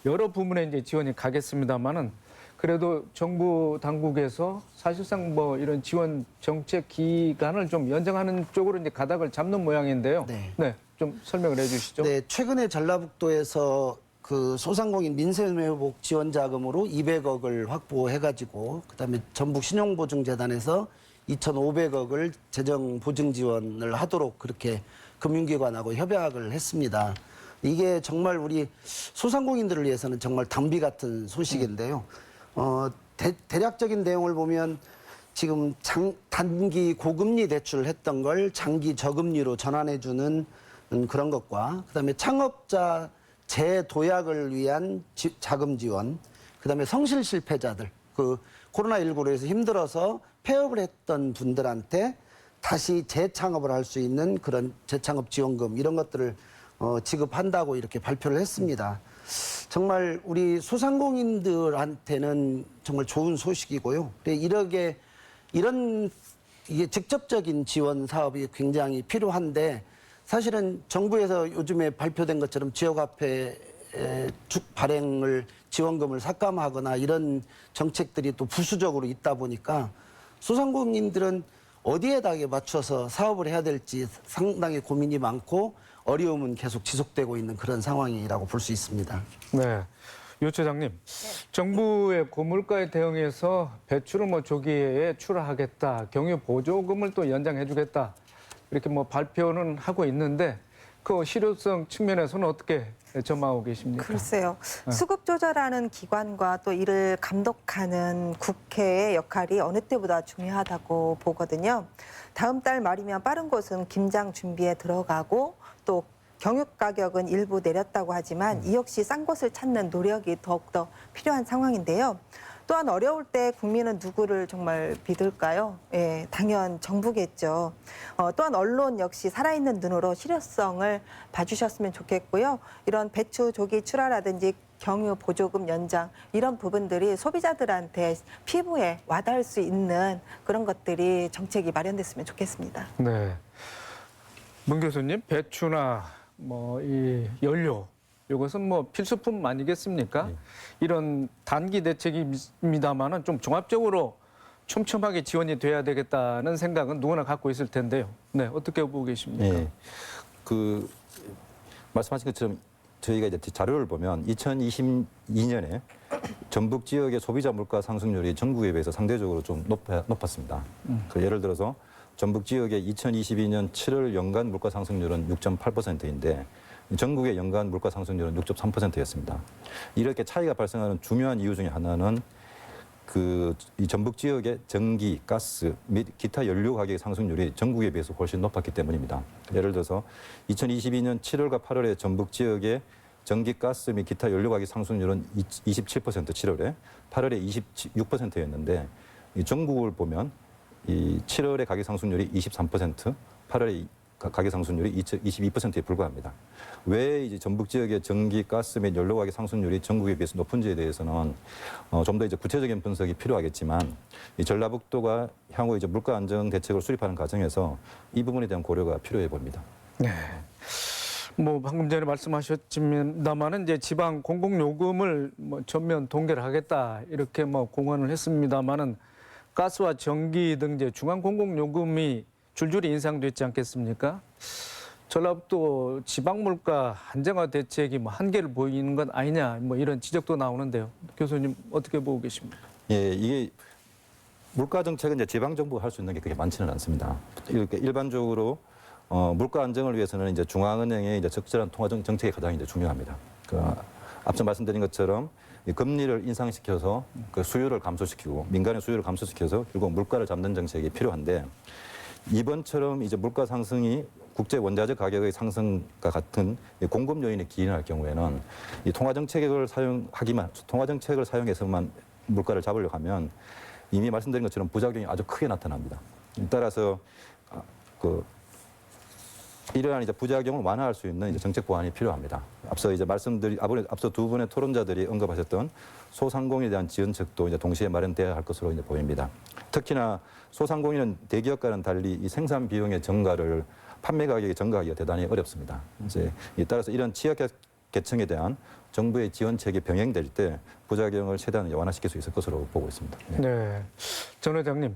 여러 부문에 이제 지원이 가겠습니다만은 그래도 정부 당국에서 사실상 뭐 이런 지원 정책 기간을 좀 연장하는 쪽으로 이제 가닥을 잡는 모양인데요. 네, 좀 설명을 해주시죠. 네, 최근에 전라북도에서 그 소상공인 민생회복 지원 자금으로 200억을 확보해가지고 그다음에 전북 신용보증재단에서 2,500억을 재정 보증 지원을 하도록 그렇게 금융기관하고 협약을 했습니다. 이게 정말 우리 소상공인들을 위해서는 정말 단비 같은 소식인데요. 대략적인 내용을 보면 지금 단기 고금리 대출을 했던 걸 장기 저금리로 전환해주는 그런 것과 그다음에 창업자 재도약을 위한 자금 지원, 그다음에 성실 실패자들, 그 코로나19로 해서 힘들어서 폐업을 했던 분들한테 다시 재창업을 할 수 있는 그런 재창업 지원금 이런 것들을 지급한다고 이렇게 발표를 했습니다. 정말 우리 소상공인들한테는 정말 좋은 소식이고요. 이게 직접적인 지원 사업이 굉장히 필요한데 사실은 정부에서 요즘에 발표된 것처럼 지역화폐 발행을 지원금을 삭감하거나 이런 정책들이 또 부수적으로 있다 보니까 소상공인들은 어디에다 맞춰서 사업을 해야 될지 상당히 고민이 많고 어려움은 계속 지속되고 있는 그런 상황이라고 볼 수 있습니다. 네, 유 처장님, 정부의 고물가에 대응해서 배출을 뭐 조기에 출하하겠다, 경유 보조금을 또 연장해주겠다 이렇게 뭐 발표는 하고 있는데 그 실효성 측면에서는 어떻게 전망하고 계십니까? 글쎄요. 수급 조절하는 기관과 또 이를 감독하는 국회의 역할이 어느 때보다 중요하다고 보거든요. 다음 달 말이면 빠른 곳은 김장 준비에 들어가고 또 경유 가격은 일부 내렸다고 하지만 이 역시 싼 곳을 찾는 노력이 더욱더 필요한 상황인데요. 또한 어려울 때 국민은 누구를 정말 믿을까요? 예, 당연 정부겠죠. 또한 언론 역시 살아있는 눈으로 실효성을 봐주셨으면 좋겠고요. 이런 배추 조기 출하라든지 경유 보조금 연장 이런 부분들이 소비자들한테 피부에 와닿을 수 있는 그런 것들이 정책이 마련됐으면 좋겠습니다. 네. 문 교수님, 배추나 뭐 이 연료 이것은 뭐 필수품 아니겠습니까? 이런 단기 대책입니다만은 좀 종합적으로 촘촘하게 지원이 돼야 되겠다는 생각은 누구나 갖고 있을 텐데요. 네, 어떻게 보고 계십니까? 예. 그 말씀하신 것처럼 저희가 이제 자료를 보면 2022년에 전북 지역의 소비자 물가 상승률이 전국에 비해서 상대적으로 좀 높았습니다. 그 예를 들어서 전북 지역의 2022년 7월 연간 물가 상승률은 6.8%인데 전국의 연간 물가 상승률은 6.3%였습니다. 이렇게 차이가 발생하는 중요한 이유 중에 하나는 이 전북 지역의 전기, 가스 및 기타 연료 가격 상승률이 전국에 비해서 훨씬 높았기 때문입니다. 예를 들어서 2022년 7월과 8월에 전북 지역의 전기, 가스 및 기타 연료 가격 상승률은 27% 7월에, 8월에 26%였는데 전국을 보면 이 7월의 가격 상승률이 23%, 8월의 가격 상승률이 22%에 불과합니다. 왜 이제 전북 지역의 전기, 가스 및 연료 가격 상승률이 전국에 비해서 높은지에 대해서는 좀 더 이제 구체적인 분석이 필요하겠지만 이 전라북도가 향후 이제 물가 안정 대책을 수립하는 과정에서 이 부분에 대한 고려가 필요해 보입니다. 네. 뭐 방금 전에 말씀하셨지만다만은 이제 지방 공공요금을 뭐 전면 동결 하겠다 이렇게 뭐 공언을 했습니다만은 가스와 전기 등 이제 중앙 공공요금이 줄줄이 인상됐지 않겠습니까? 전라북도 지방 물가 안정화 대책이 뭐 한계를 보이는 건 아니냐 뭐 이런 지적도 나오는데요. 교수님 어떻게 보고 계십니까? 예, 이게 물가 정책은 이제 지방 정부가 할 수 있는 게 그렇게 많지는 않습니다. 이렇게 일반적으로 물가 안정을 위해서는 이제 중앙은행의 이제 적절한 통화 정책이 가장 이제 중요합니다. 앞서 말씀드린 것처럼 이 금리를 인상시켜서 그 수요를 감소시키고 민간의 수요를 감소시켜서 결국 물가를 잡는 정책이 필요한데 이번처럼 이제 물가 상승이 국제 원자재 가격의 상승과 같은 공급 요인에 기인할 경우에는 이 통화 정책을 사용해서만 물가를 잡으려고 하면 이미 말씀드린 것처럼 부작용이 아주 크게 나타납니다. 따라서 이러한 이제 부작용을 완화할 수 있는 이제 정책 보완이 필요합니다. 앞서 두 분의 토론자들이 언급하셨던 소상공인에 대한 지원책도 이제 동시에 마련돼야 할 것으로 이제 보입니다. 특히나 소상공인은 대기업과는 달리 이 생산 비용의 증가를 판매 가격의 증가하기가 대단히 어렵습니다. 이제 따라서 이런 취약계층에 대한 정부의 지원책이 병행될 때 부작용을 최대한 완화시킬 수 있을 것으로 보고 있습니다. 네, 전 회장님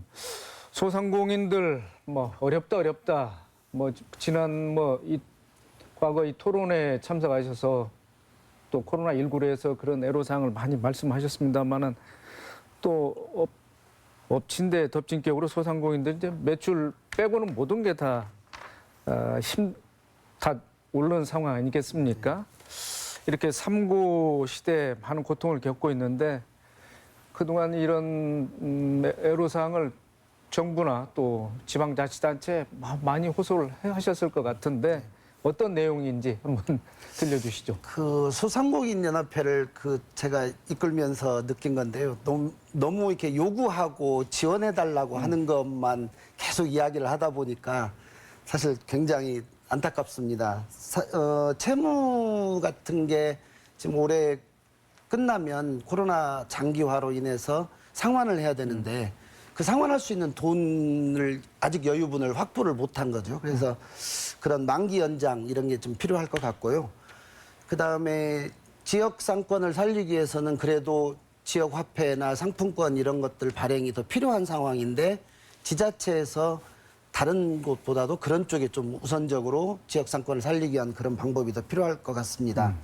소상공인들 뭐 어렵다. 뭐 지난 과거 이 토론회 참석하셔서 또 코로나19로 해서 그런 애로사항을 많이 말씀하셨습니다만은 또 엎친 데 덮친 격으로 소상공인들 이제 매출 빼고는 모든 게 다 오른 상황 아니겠습니까? 이렇게 삼고 시대에 많은 고통을 겪고 있는데 그동안 이런 애로사항을 정부나 또 지방자치단체에 많이 호소를 하셨을 것 같은데 어떤 내용인지 한번 들려주시죠. 그 소상공인 연합회를 제가 이끌면서 느낀 건데요. 너무 이렇게 요구하고 지원해달라고 하는 것만 계속 이야기를 하다 보니까 사실 굉장히 안타깝습니다. 채무 같은 게 지금 올해 끝나면 코로나 장기화로 인해서 상환을 해야 되는데 그 상환할 수 있는 돈을 아직 여유분을 확보를 못한 거죠. 그래서 그런 만기 연장 이런 게 좀 필요할 것 같고요. 그다음에 지역 상권을 살리기 위해서는 그래도 지역 화폐나 상품권 이런 것들 발행이 더 필요한 상황인데 지자체에서 다른 곳보다도 그런 쪽에 좀 우선적으로 지역 상권을 살리기 위한 그런 방법이 더 필요할 것 같습니다.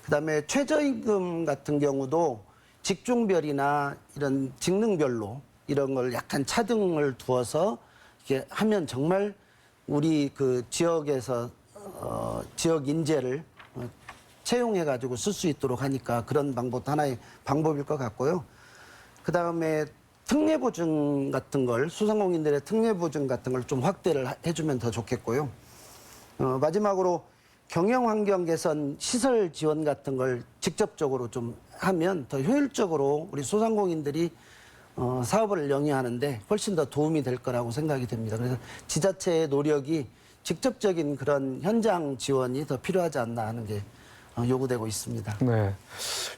그다음에 최저임금 같은 경우도 직종별이나 이런 직능별로 이런 걸 약간 차등을 두어서 이렇게 하면 정말 우리 그 지역에서 지역 인재를 채용해가지고 쓸 수 있도록 하니까 그런 방법도 하나의 방법일 것 같고요. 그 다음에 특례보증 같은 걸 소상공인들의 특례보증 같은 걸 좀 확대를 해주면 더 좋겠고요. 마지막으로 경영환경 개선 시설 지원 같은 걸 직접적으로 좀 하면 더 효율적으로 우리 소상공인들이 사업을 영위하는데 훨씬 더 도움이 될 거라고 생각이 됩니다. 그래서 지자체의 노력이 직접적인 그런 현장 지원이 더 필요하지 않나 하는 게 요구되고 있습니다. 네.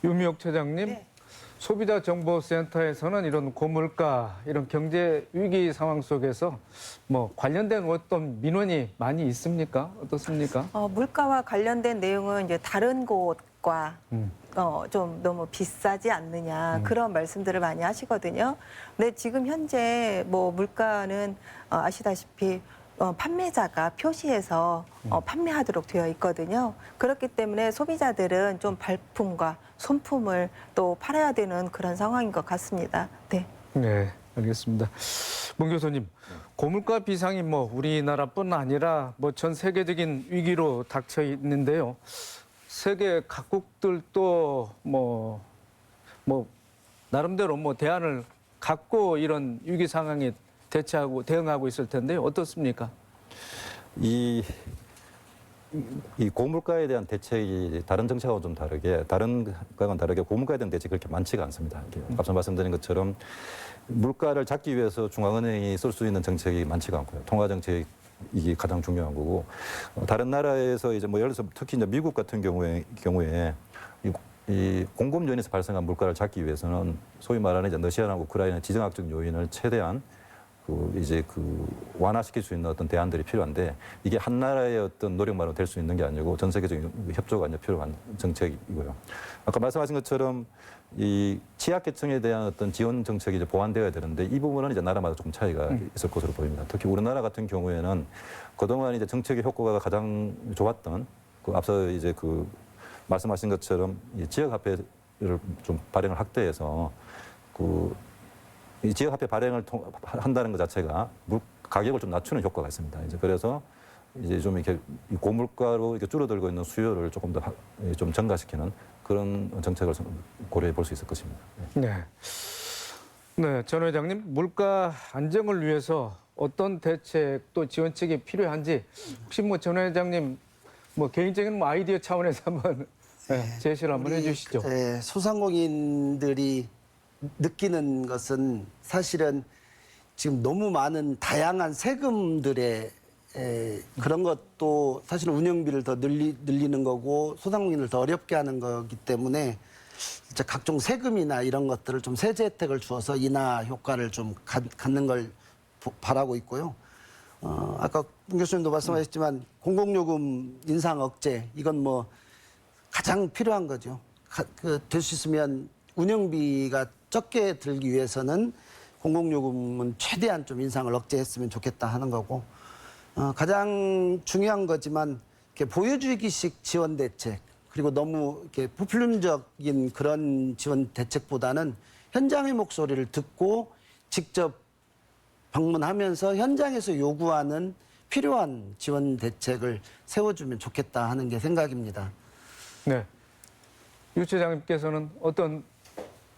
유미옥 차장님, 네. 소비자정보센터에서는 이런 고물가, 이런 경제 위기 상황 속에서 뭐 관련된 어떤 민원이 많이 있습니까? 어떻습니까? 물가와 관련된 내용은 이제 다른 곳과 음. 좀 너무 비싸지 않느냐 그런 말씀들을 많이 하시거든요. 근데 지금 현재 뭐 물가는 아시다시피 판매자가 표시해서 판매하도록 되어 있거든요. 그렇기 때문에 소비자들은 좀 발품과 손품을 또 팔아야 되는 그런 상황인 것 같습니다. 네. 네, 알겠습니다. 문 교수님, 고물가 비상이 뭐 우리나라뿐 아니라 뭐 전 세계적인 위기로 닥쳐 있는데요. 세계 각국들도 뭐 나름대로 뭐 대안을 갖고 이런 위기 상황에 대응하고 있을 텐데요. 어떻습니까? 이 고물가에 대한 대책이 다른 정책하고 좀 다르게, 다른 것과는 다르게 고물가에 대한 대책이 그렇게 많지가 않습니다. 앞서 말씀드린 것처럼 물가를 잡기 위해서 중앙은행이 쓸 수 있는 정책이 많지가 않고요. 통화정책이 가장 중요한 거고, 다른 나라에서 이제 뭐 예를 들어서 특히 이제 미국 같은 경우에 이 공급 요인에서 발생한 물가를 잡기 위해서는 소위 말하는 이제 러시아나 우크라이나 지정학적 요인을 최대한 완화시킬 수 있는 어떤 대안들이 필요한데, 이게 한 나라의 어떤 노력만으로 될 수 있는 게 아니고 전 세계적인 협조가 이제 필요한 정책이고요. 아까 말씀하신 것처럼 이 취약계층에 대한 어떤 지원 정책이 이제 보완되어야 되는데, 이 부분은 이제 나라마다 조금 차이가 있을 것으로 보입니다. 특히 우리나라 같은 경우에는 그동안 이제 정책의 효과가 가장 좋았던 앞서 이제 말씀하신 것처럼 이 지역화폐를 좀 발행을 확대해서 이 지역화폐 발행을 한다는 것 자체가 가격을 좀 낮추는 효과가 있습니다. 이제 그래서 이제 좀 이렇게 고물가로 이렇게 줄어들고 있는 수요를 조금 더 좀 증가시키는 그런 정책을 고려해 볼 수 있을 것입니다. 네. 네, 전 회장님, 물가 안정을 위해서 어떤 대책 또 지원책이 필요한지 혹시 뭐 전 회장님 뭐 개인적인 뭐 아이디어 차원에서 한번 제시를 한번 해주시죠. 소상공인들이 느끼는 것은 사실은 지금 너무 많은 다양한 세금들의 그런 것도 사실은 운영비를 더 늘리는 거고 소상공인을 더 어렵게 하는 거기 때문에 진짜 각종 세금이나 이런 것들을 좀 세제 혜택을 주어서 인하 효과를 좀 갖는 걸 바라고 있고요. 아까 문 교수님도 말씀하셨지만 공공요금 인상 억제 이건 뭐 가장 필요한 거죠. 될 수 있으면 운영비가 적게 들기 위해서는 공공요금은 최대한 좀 인상을 억제했으면 좋겠다 하는 거고, 가장 중요한 거지만 이렇게 보여주기식 지원 대책, 그리고 너무 이렇게 포퓰리즘적인 그런 지원 대책보다는 현장의 목소리를 듣고 직접 방문하면서 현장에서 요구하는 필요한 지원 대책을 세워주면 좋겠다 하는 게 생각입니다. 네. 유 차장님께서는 어떤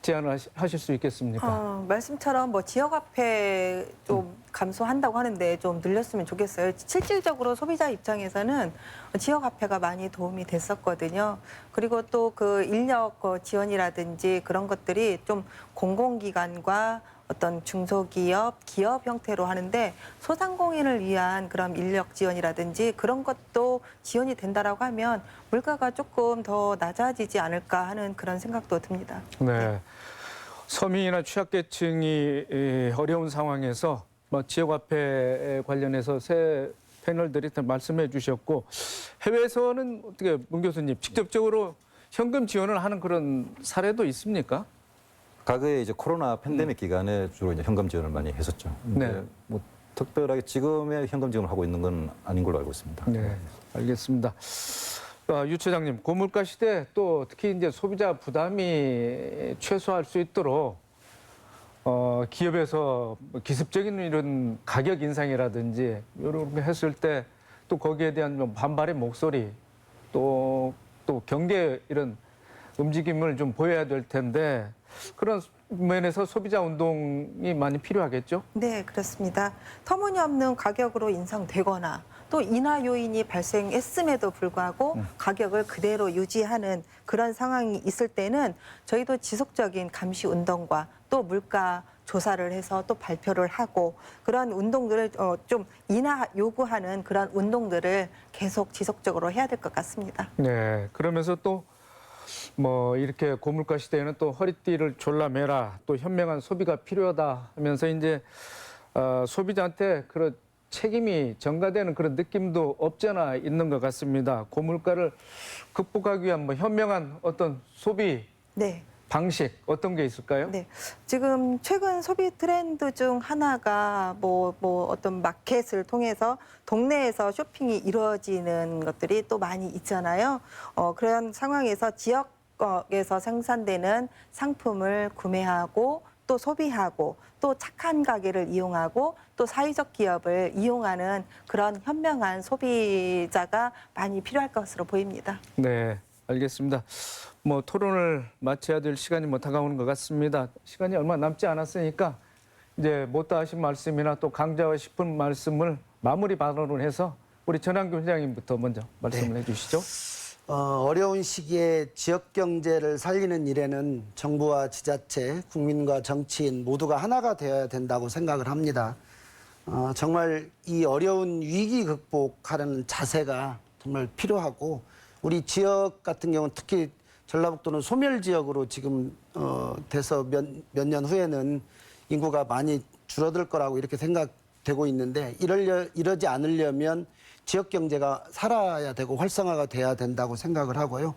제안을 하실 수 있겠습니까? 말씀처럼 뭐 지역화폐 좀 감소한다고 하는데 좀 늘렸으면 좋겠어요. 실질적으로 소비자 입장에서는 지역화폐가 많이 도움이 됐었거든요. 그리고 또 그 인력 지원이라든지 그런 것들이 좀 공공기관과 어떤 중소기업, 기업 형태로 하는데 소상공인을 위한 그런 인력 지원이라든지 그런 것도 지원이 된다라고 하면 물가가 조금 더 낮아지지 않을까 하는 그런 생각도 듭니다. 네. 서민이나 취약계층이 어려운 상황에서 뭐 지역화폐에 관련해서 새 패널들이 다 말씀해 주셨고, 해외에서는 어떻게 문 교수님 직접적으로 현금 지원을 하는 그런 사례도 있습니까? 과거에 이제 코로나 팬데믹 기간에 주로 이제 현금 지원을 많이 했었죠. 네. 뭐 특별하게 지금의 현금 지원을 하고 있는 건 아닌 걸로 알고 있습니다. 네, 알겠습니다. 유 차장님, 고물가 시대 또 특히 이제 소비자 부담이 최소화할 수 있도록 기업에서 기습적인 이런 가격 인상이라든지 이런 거 했을 때 또 거기에 대한 반발의 목소리 또 경계 이런 움직임을 좀 보여야 될 텐데 그런 면에서 소비자 운동이 많이 필요하겠죠? 네, 그렇습니다. 터무니없는 가격으로 인상되거나 또 인하 요인이 발생했음에도 불구하고 가격을 그대로 유지하는 그런 상황이 있을 때는 저희도 지속적인 감시 운동과 또 물가 조사를 해서 또 발표를 하고 그런 운동들을 좀 인하 요구하는 그런 운동들을 계속 지속적으로 해야 될 것 같습니다. 네. 그러면서 또 뭐 이렇게 고물가 시대에는 또 허리띠를 졸라매라, 또 현명한 소비가 필요하다 하면서 이제 소비자한테 그런 책임이 전가되는 그런 느낌도 없잖아 있는 것 같습니다. 고물가를 극복하기 위한 뭐 현명한 어떤 소비 네. 방식 어떤 게 있을까요? 네. 지금 최근 소비 트렌드 중 하나가 뭐 어떤 마켓을 통해서 동네에서 쇼핑이 이루어지는 것들이 또 많이 있잖아요. 그런 상황에서 지역에서 생산되는 상품을 구매하고 또 소비하고 또 착한 가게를 이용하고 또 사회적 기업을 이용하는 그런 현명한 소비자가 많이 필요할 것으로 보입니다. 네, 알겠습니다. 뭐 토론을 마쳐야 될 시간이 뭐 다가오는 것 같습니다. 시간이 얼마 남지 않았으니까 이제 못다 하신 말씀이나 또 강조하고 싶은 말씀을 마무리 발언을 해서 우리 전한규 회장님부터 먼저 말씀을 해주시죠. 어려운 시기에 지역 경제를 살리는 일에는 정부와 지자체, 국민과 정치인 모두가 하나가 되어야 된다고 생각을 합니다. 정말 이 어려운 위기 극복하려는 자세가 정말 필요하고 우리 지역 같은 경우는 특히 전라북도는 소멸 지역으로 지금 돼서 몇 년 후에는 인구가 많이 줄어들 거라고 이렇게 생각되고 있는데 이러지 않으려면 지역 경제가 살아야 되고 활성화가 돼야 된다고 생각을 하고요.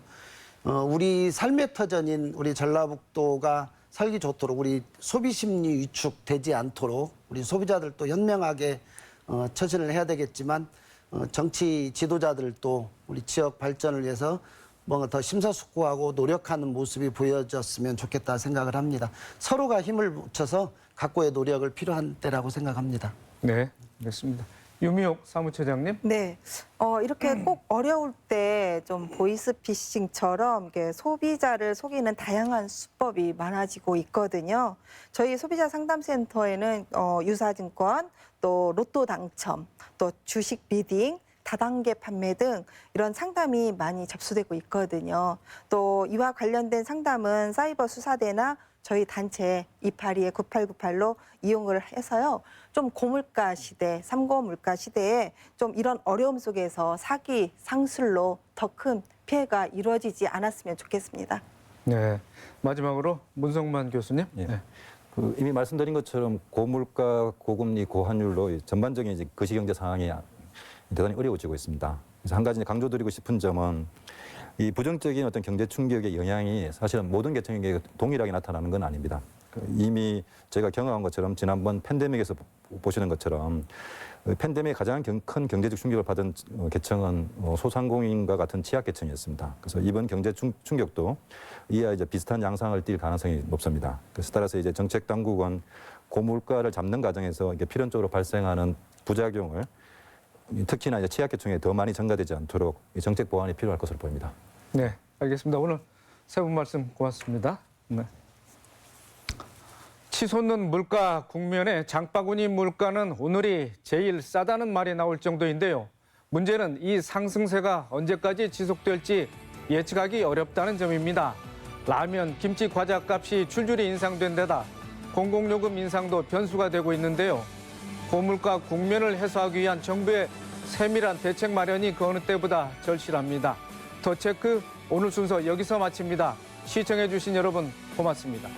우리 삶의 터전인 우리 전라북도가 살기 좋도록 우리 소비 심리 위축되지 않도록 우리 소비자들도 현명하게 처신을 해야 되겠지만 정치 지도자들도 우리 지역 발전을 위해서 뭔가 더 심사숙고하고 노력하는 모습이 보여졌으면 좋겠다 생각을 합니다. 서로가 힘을 붙여서 각고의 노력을 필요한 때라고 생각합니다. 네, 알겠습니다. 유미옥 사무처장님. 네, 이렇게 꼭 어려울 때 좀 보이스피싱처럼 이렇게 소비자를 속이는 다양한 수법이 많아지고 있거든요. 저희 소비자 상담센터에는 유사증권, 또 로또 당첨, 또 주식 비딩, 다단계 판매 등 이런 상담이 많이 접수되고 있거든요. 또 이와 관련된 상담은 사이버 수사대나 저희 단체 282-9898로 이용을 해서요. 좀 고물가 시대, 삼고물가 시대에 좀 이런 어려움 속에서 사기, 상술로 더 큰 피해가 이루어지지 않았으면 좋겠습니다. 네, 마지막으로 문성만 교수님. 예. 네. 이미 말씀드린 것처럼 고물가, 고금리, 고환율로 전반적인 이제 거시경제 상황이 대단히 어려워지고 있습니다. 그래서 한 가지 강조드리고 싶은 점은 이 부정적인 어떤 경제 충격의 영향이 사실은 모든 계층에게 동일하게 나타나는 건 아닙니다. 이미 제가 경험한 것처럼 지난번 팬데믹에서 보시는 것처럼 팬데믹에 가장 큰 경제적 충격을 받은 계층은 소상공인과 같은 취약계층이었습니다. 그래서 이번 경제 충격도 이와 이제 비슷한 양상을 띌 가능성이 높습니다. 그래서 따라서 이제 정책 당국은 고물가를 잡는 과정에서 이게 필연적으로 발생하는 부작용을 특히나 이제 취약계층에 더 많이 전가되지 않도록 정책 보완이 필요할 것으로 보입니다. 네, 알겠습니다. 오늘 세 분 말씀 고맙습니다. 네. 치솟는 물가 국면에 장바구니 물가는 오늘이 제일 싸다는 말이 나올 정도인데요. 문제는 이 상승세가 언제까지 지속될지 예측하기 어렵다는 점입니다. 라면, 김치, 과자 값이 줄줄이 인상된 데다 공공요금 인상도 변수가 되고 있는데요. 고물가 국면을 해소하기 위한 정부의 세밀한 대책 마련이 그 어느 때보다 절실합니다. 더 체크 오늘 순서 여기서 마칩니다. 시청해주신 여러분 고맙습니다.